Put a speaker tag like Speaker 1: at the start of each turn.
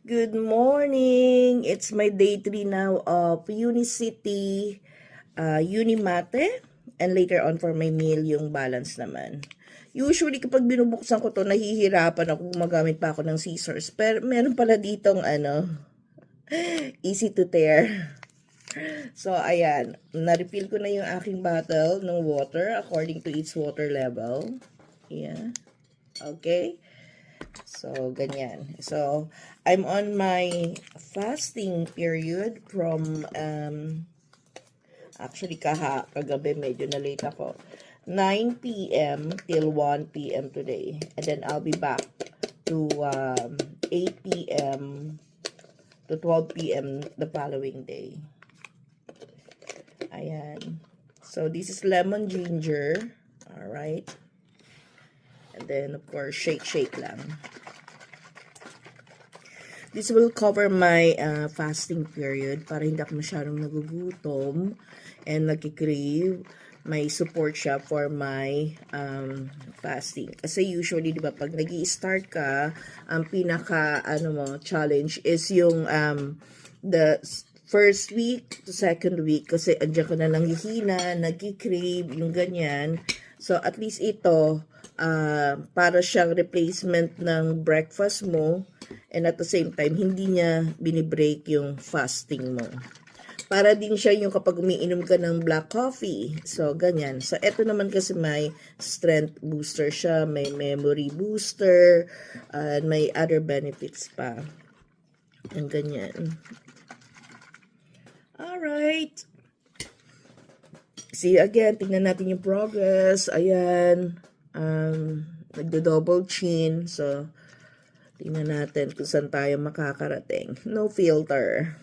Speaker 1: Good morning! It's my day 3 now of Unicity, Unimate, and later on for my meal yung balance naman. Usually kapag binubuksan ko to, nahihirapan ako, gumagamit pa ako ng scissors. Pero meron pala ditong easy to tear. So ayan, na-refill ko na yung aking bottle ng water according to its water level. Yeah. Okay. So, ganyan. So, I'm on my fasting period from, actually kagabi medyo na late ako. 9 p.m. till 1 p.m. today. And then I'll be back to 8 p.m. to 12 p.m. the following day. Ayan. So, this is lemon ginger. Alright. And then, of course, shake lang. This will cover my fasting period para hindi ako masyadong nagugutom and nagkikrave. May support siya for my fasting. Kasi usually, di ba, pag nag-i-start ka, ang pinaka, challenge is yung the first week to second week. Kasi andyan ka na nanghihina, nagkikrave, yung ganyan. So, at least ito, para siyang replacement ng breakfast mo. And at the same time, hindi niya binibreak yung fasting mo. Para din siya yung kapag umiinom ka ng black coffee. So, ganyan. So, eto naman kasi may strength booster siya, may memory booster, and may other benefits pa. Ang ganyan. Alright. See you again. Tingnan natin yung progress. Ayan. Nagdo-double chin. So, tingnan natin kung saan tayo makakarating. No filter.